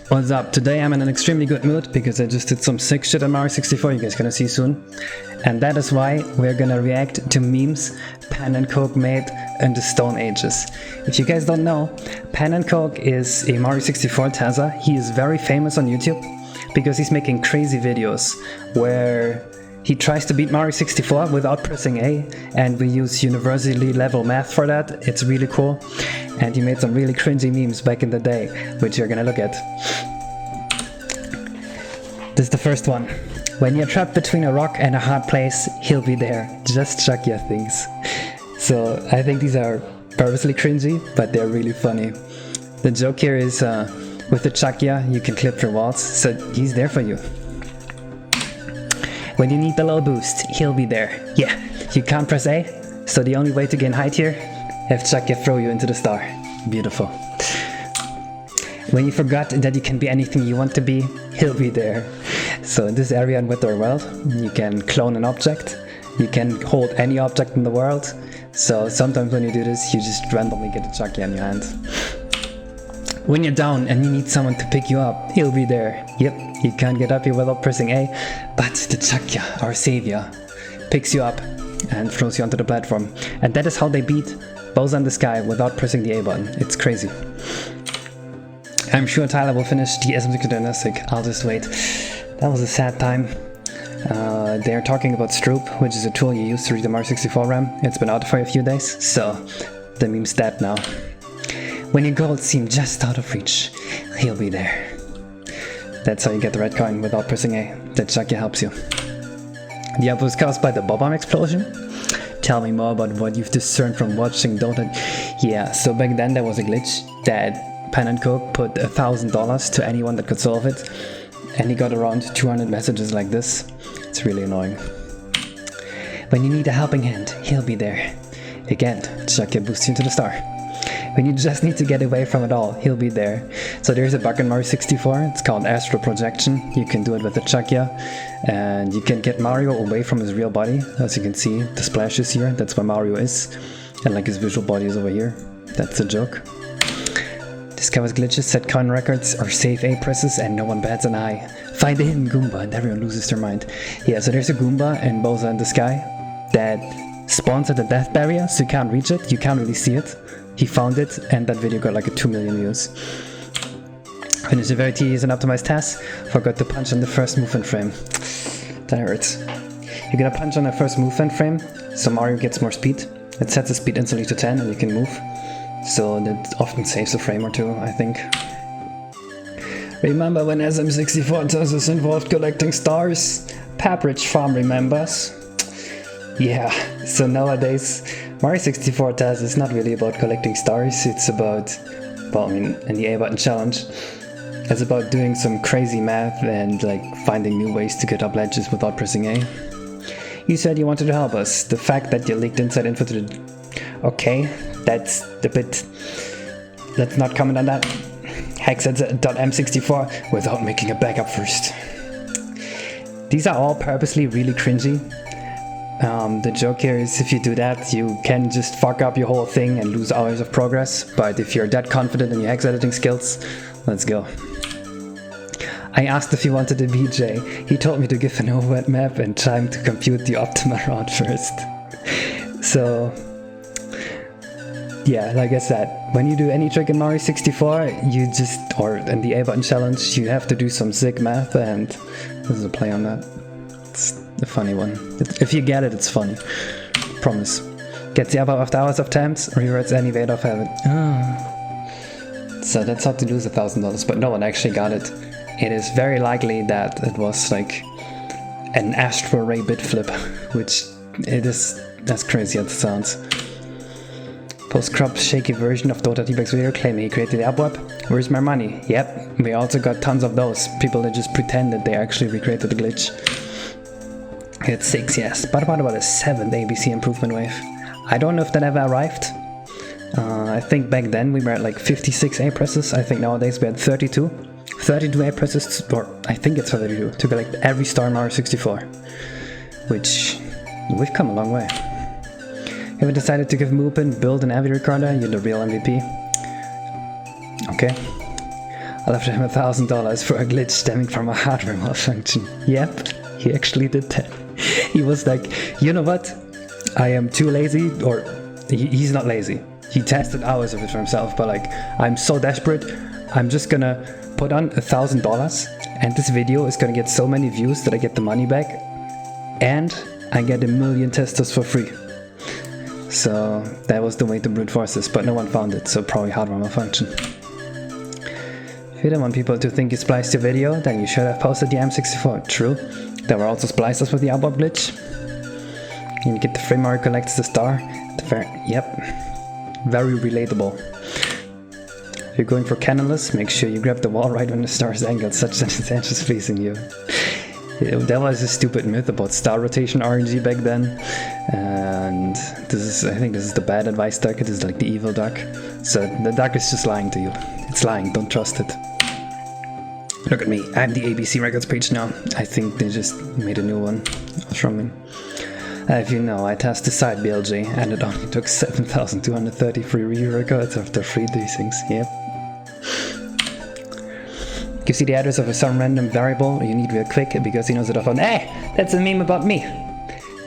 What's up? Today I'm in an extremely good mood because I just did some sick shit on Mario 64, you guys gonna see soon. And that is why we're gonna react to memes Pannenkoek made in the Stone Ages. If you guys don't know, Pannenkoek is a Mario 64 Tazza. He is very famous on YouTube because he's making crazy videos where he tries to beat Mario 64 without pressing A, and we use universally level math for that. It's really cool. And he made some really cringy memes back in the day, which you're gonna look at. This is the first one. When you're trapped between a rock and a hard place, he'll be there. Just chuck your things. So I think these are purposely cringy, but they're really funny. The joke here is with the chakya, you can clip through walls, so he's there for you. When you need the little boost, he'll be there. Yeah, you can't press A, so the only way to gain height here, have chakya throw you into the star. Beautiful. When you forgot that you can be anything you want to be, he'll be there. So in this area in Wither World, you can clone an object. You can hold any object in the world. So sometimes when you do this, you just randomly get a chakya in your hand. When you're down and you need someone to pick you up, he'll be there. Yep, you can't get up here without pressing A, but the chakya, our savior, picks you up and throws you onto the platform. And that is how they beat Bowser in the Sky without pressing the A button. It's crazy. I'm sure Tyler will finish the SM6 Dynastic. I'll just wait. That was a sad time. They're talking about Stroop, which is a tool you use to read the Mario 64 RAM. It's been out for a few days, so the meme's dead now. When your goals seem just out of reach, he'll be there. That's how you get the red coin without pressing A. That chakya helps you. The up was caused by the bomb explosion. Tell me more about what you've discerned from watching Dota. Yeah, so back then there was a glitch that Pannenkoek put $1,000 to anyone that could solve it, and he got around 200 messages like this. It's really annoying. When you need a helping hand, he'll be there. Again, chakya boosts you into the star. When you just need to get away from it all, he'll be there. So there's a bug in Mario 64, it's called astral projection. You can do it with the chakya, and you can get Mario away from his real body. As you can see, the splash is here, that's where Mario is. And like his visual body is over here. That's a joke. Discovers glitches, set coin records, or save A presses, and no one bats an eye. Find the hidden Goomba and everyone loses their mind. Yeah, so there's a Goomba in Bowser in the Sky that spawns at the death barrier, so you can't reach it, you can't really see it. He found it, and that video got like 2 million views. Finished a very tedious and optimized task. Forgot to punch on the first movement frame. That hurts. You're gonna punch on the first movement frame, so Mario gets more speed. It sets the speed instantly to 10 and you can move. So that often saves a frame or two, I think. Remember when SM64 Tazas involved collecting stars? Papridge Farm remembers. Yeah, so nowadays Mario 64 Tazza is not really about collecting stars, it's about, well, I mean, in the A button challenge, it's about doing some crazy math and like finding new ways to get up ledges without pressing A. You said you wanted to help us. The fact that you leaked inside info to the... Okay, that's a bit... Let's not comment on that. Hexed.m64 without making a backup first. These are all purposely really cringy. The joke here is if you do that, you can just fuck up your whole thing and lose hours of progress, but if you're that confident in your hex editing skills, let's go. I asked if he wanted a BJ. He told me to give an overhead map and time to compute the optimal route first. So, yeah, like I said, when you do any trick in Mario 64, you just, or in the A button challenge, you have to do some sick math, and this is a play on that. It's a funny one. If you get it, it's funny. Promise. Gets the upper after hours of temps, reverts any weight of heaven. So that's how to lose $1,000, but no one actually got it. It is very likely that it was like an astral ray bit flip, which it is, that's crazy as it sounds. Post-crop shaky version of Dota T-Bag's video claiming he created the upweb. Where's my money? Yep, we also got tons of those. People that just pretend that they actually recreated the glitch. It's 6, yes, but about a 7th ABC improvement wave. I don't know if that ever arrived. I think back then we were at like 56 A presses. I think nowadays we're at 32. 32 A presses, or I think it's 32, to collect every star in Mario 64. Which, we've come a long way. Have you decided to give Moopin build an AV recorder? You're the real MVP. Okay. I'll have to him $1,000 for a glitch stemming from a hardware malfunction. Yep, he actually did that. He was like, you know what? I am too lazy, or he's not lazy. He tested hours of it for himself, but like, I'm so desperate, I'm just gonna put on $1,000 and this video is gonna get so many views that I get the money back and I get 1,000,000 testers for free. So that was the way to brute force this, but no one found it, so probably hardware malfunction. If you don't want people to think you spliced your video, then you should have posted the M64. True. There were also splicers with the ABOB glitch. You get the frame Mario collects the star. Yep. Very relatable. If you're going for cannonless, make sure you grab the wall right when the star is angled such that its edge is facing you. That was a stupid myth about star rotation RNG back then. And I think this is the bad advice duck. It is like the evil duck. So the duck is just lying to you. It's lying, don't trust it. Look at me, I'm the ABC Records page now. I think they just made a new one from me. If you know, I tested the site BLG and it only took 7,233 re-records after 3 things. Yep. Gives you the address of some random variable you need real quick because he knows it off on. Hey, that's a meme about me.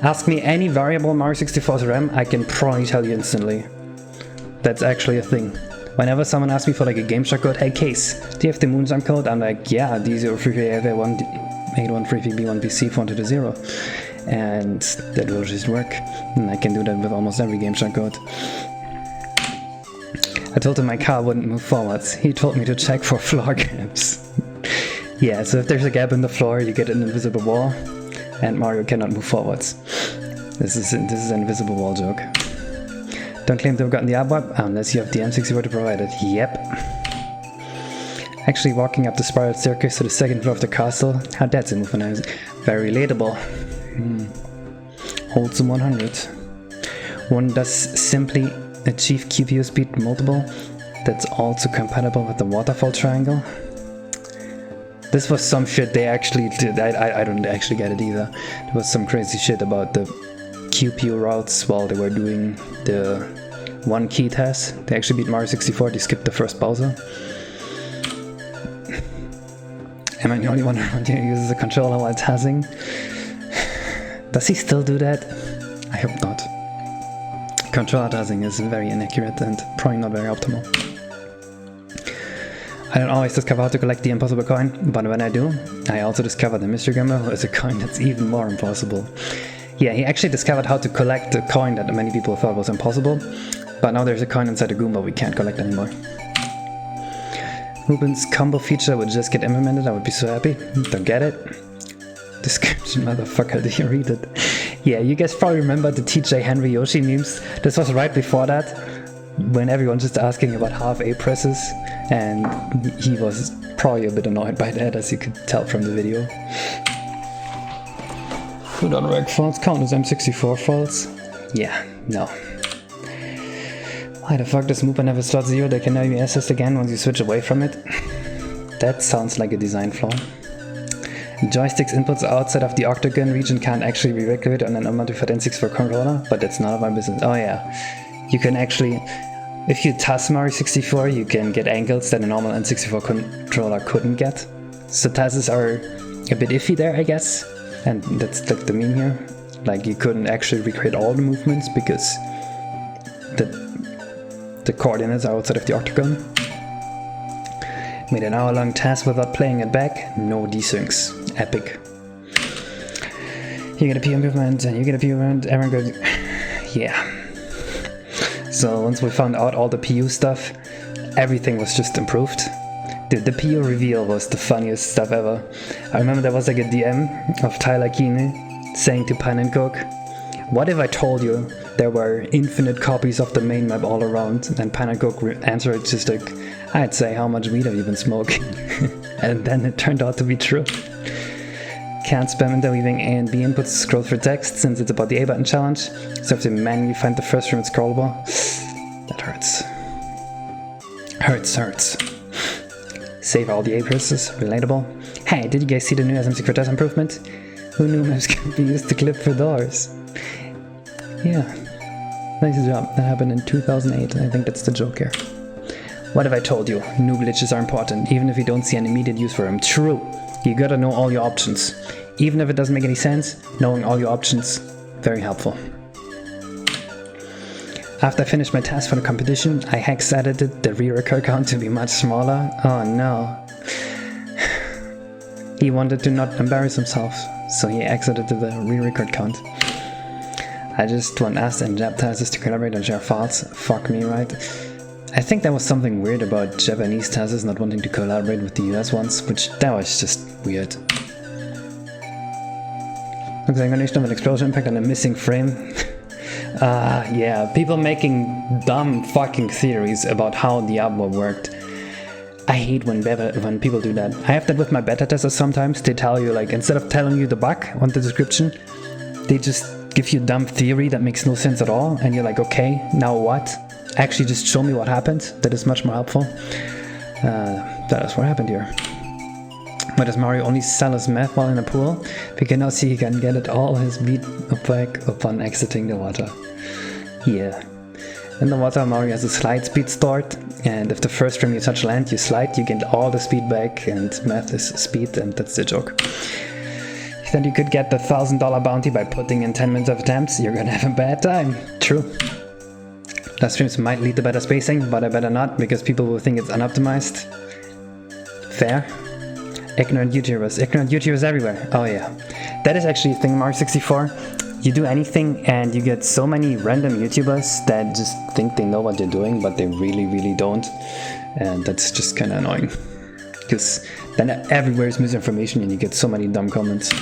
Ask me any variable in Mario 64's RAM, I can probably tell you instantly. That's actually a thing. Whenever someone asks me for like a GameShark code, hey Case, do you have the Moonjump code? I'm like, yeah, D03A181BC4 and that will just work. And I can do that with almost every GameShark code. I told him my car wouldn't move forwards. He told me to check for floor gaps. Yeah, so if there's a gap in the floor, you get an invisible wall, and Mario cannot move forwards. This is an invisible wall joke. Don't claim to have gotten the ABOB unless you have the M64 to provide it. Yep. Actually walking up the spiral staircase to the second floor of the castle. How that's a move when I was very relatable. Wholesome 100. One does simply achieve QPU speed multiple that's also compatible with the waterfall triangle. This was some shit they actually did. I don't actually get it either. There was some crazy shit about the QPU routes while they were doing the one key test. They actually beat Mario 64, they skipped the first Bowser. Am I the only one around here who uses a controller while tazzing? Does he still do that? I hope not. Controller tazzing is very inaccurate and probably not very optimal. I don't always discover how to collect the impossible coin, but when I do, I also discover the mystery gamer who has a coin that's even more impossible. Yeah, he actually discovered how to collect a coin that many people thought was impossible, but now there's a coin inside the Goomba we can't collect anymore. Ruben's combo feature would just get implemented, I would be so happy. Don't get it? Description, motherfucker, did you read it? Yeah, you guys probably remember the TJ Henry Yoshi memes. This was right before that, when everyone's just asking about half-A presses, and he was probably a bit annoyed by that, as you could tell from the video. Would on-reg faults count as M64 faults? Yeah, no. Why the fuck does Moopa never slot 0? They can now be accessed again once you switch away from it? That sounds like a design flaw. Joystick's inputs outside of the octagon region can't actually be regulated on an unmodified N64 controller, but that's none of my business. Oh yeah, you can actually, if you TAS Mario 64, you can get angles that a normal N64 controller couldn't get. So TASs are a bit iffy there, I guess, and that's like the meme here. Like you couldn't actually recreate all the movements because the coordinates are outside of the octagon. Made an hour-long task without playing it back. No desyncs. Epic. You get a PU improvement and you get a PU improvement. Everyone goes... Yeah. So once we found out all the PU stuff, everything was just improved. Dude, the PU reveal was the funniest stuff ever. I remember there was like a DM of Tyler Keene saying to Pannenkoek, what if I told you there were infinite copies of the main map all around? And Pannenkoek answered just like, I'd say, how much weed have you been smoking? And then it turned out to be true. Can't spam interweaving A and B inputs to scroll through text since it's about the A button challenge, so if you manually find the first room it's scrollable. That hurts. Hurts. Save all the A presses, relatable. Hey, did you guys see the new SM64 test improvement? Who knew maps could be used to clip for doors? Yeah, nice job. That happened in 2008. I think that's the joke here. What have I told you? New glitches are important, even if you don't see an immediate use for them. True. You gotta know all your options. Even if it doesn't make any sense, knowing all your options, very helpful. After I finished my task for the competition, I hex edited the re-record count to be much smaller. Oh no. He wanted to not embarrass himself, so he exited the re-record count. I just want us and Jap tasks to collaborate and share files. Fuck me, right? I think there was something weird about Japanese tasks not wanting to collaborate with the US ones, which that was just weird. Looks like an of an explosion impact on a missing frame. Yeah, people making dumb fucking theories about how Diablo worked. I hate when people do that. I have that with my beta testers sometimes. They tell you, like, instead of telling you the bug on the description, they just give you a dumb theory that makes no sense at all, and you're like, okay, now what? Actually, just show me what happened. That is much more helpful. That is what happened here. Why does Mario only sell his meth while in a pool? We can now see he can get it all his beat back upon exiting the water. Yeah. In the water, Mario has a slide speed stored, and if the first time you touch land, you slide, you get all the speed back, and math is speed, and that's the joke. Then you could get the $1,000 bounty by putting in 10 minutes of attempts. You're gonna have a bad time. True. Live streams might lead to better spacing, but I better not, because people will think it's unoptimized. Fair. Ignorant YouTubers. Ignorant YouTubers everywhere. Oh yeah. That is actually a thing in Mario 64. You do anything and you get so many random YouTubers that just think they know what they're doing, but they really, really don't. And that's just kind of annoying. Because then everywhere is misinformation and you get so many dumb comments.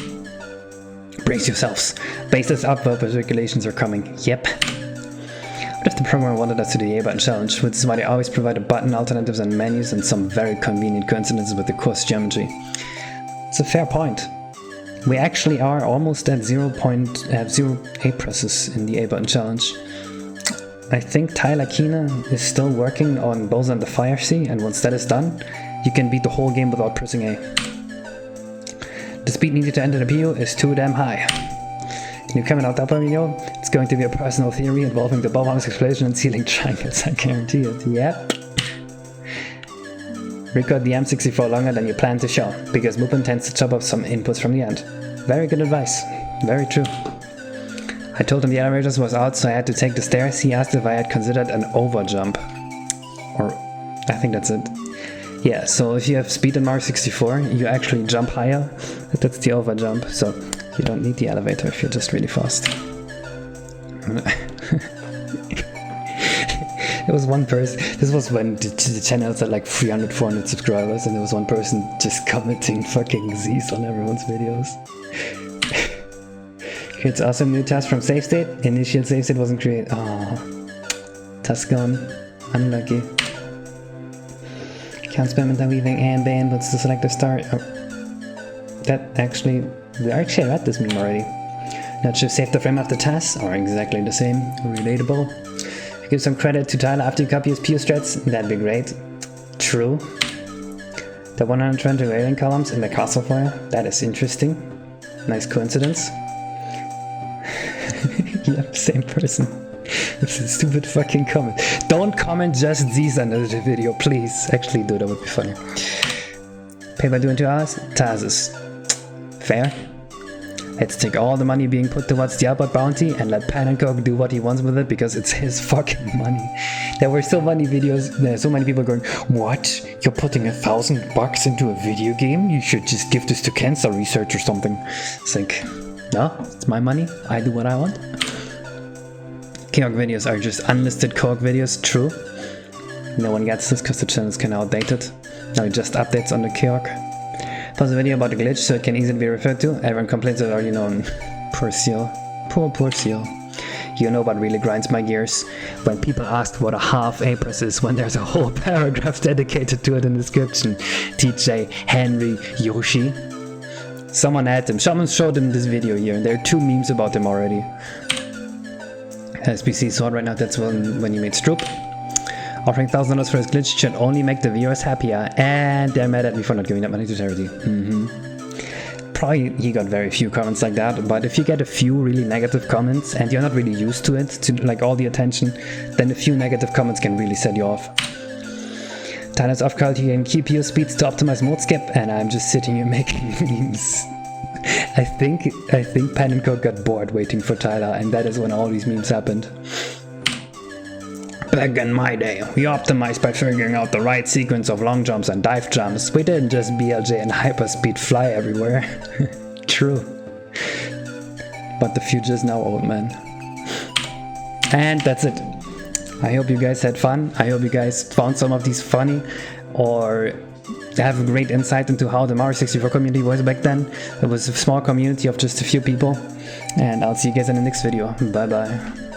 Brace yourselves. Baseless upvote regulations are coming. Yep. What if the programmer wanted us to do the A-button challenge, which is why they always provided button alternatives and menus and some very convenient coincidences with the course geometry. It's a fair point. We actually are almost at 0.0 presses in the A-button challenge. I think Tyler Keener is still working on Bowser and the Fire Sea, and once that is done, you can beat the whole game without pressing A. The speed needed to enter the PU is too damn high. New coming out upper video, it's going to be a personal theory involving the bombs explosion and ceiling triangles, I guarantee it. Yep. Record the M64 longer than you plan to show, because Mupin tends to chop off some inputs from the end. Very good advice. Very true. I told him the elevators was out, so I had to take the stairs. He asked if I had considered an overjump. Or, I think that's it. Yeah, so if you have speed in Mario 64, you actually jump higher. That's the overjump, so you don't need the elevator if you're just really fast. There was one person, this was when the channels had like 300, 400 subscribers, and there was one person just commenting fucking Z's on everyone's videos. It's awesome new task from save state. Initial save state wasn't created. Oh, task gone. Unlucky. Can't spam interweaving and ban, but still select the star. Oh. That actually, we actually read this meme already. Not sure save the frame after tasks are exactly the same. Relatable. Give some credit to Tyler after you copy his PU strats, that'd be great. True. The 120 railing columns in the castle fire, that is interesting. Nice coincidence. Yep, same person. It's a stupid fucking comment. Don't comment just these under the video, please. Actually do, that would be funny. Pay by doing 2 hours? Tazes. Fair. Let's take all the money being put towards the outbound bounty and let Pannenkoek do what he wants with it, because it's his fucking money. There were so many videos, so many people going, what? You're putting $1,000 into a video game? You should just give this to cancer research or something. It's like, no, it's my money. I do what I want. Keogh videos are just unlisted Keogh videos, true. No one gets this because the channel is kind of outdated. Now it just updates on the Keogh. Post a video about the glitch so it can easily be referred to. Everyone complains about already known. Poor Seal. Poor Seal. You know what really grinds my gears? When people ask what a half A press is when there's a whole paragraph dedicated to it in the description. TJ, Henry, Yoshi. Someone showed him this video here, and there are 2 memes about him already. SBC sword right now, that's when you made Stroop. Offering $1,000 for his glitch should only make the viewers happier, and they're mad at me for not giving that money to charity. Probably he got very few comments like that, but if you get a few really negative comments and you're not really used to it, to like all the attention, then a few negative comments can really set you off. Tyler's off calculating QPU speeds to optimize mode skip, and I'm just sitting here making memes. I think Pannenkoek got bored waiting for Tyler, and that is when all these memes happened. Back in my day, we optimized by figuring out the right sequence of long jumps and dive jumps. We didn't just BLJ and hyperspeed fly everywhere. True. But the future is now, old man. And that's it. I hope you guys had fun. I hope you guys found some of these funny or have a great insight into how the Mario 64 community was back then. It was a small community of just a few people. And I'll see you guys in the next video. Bye bye.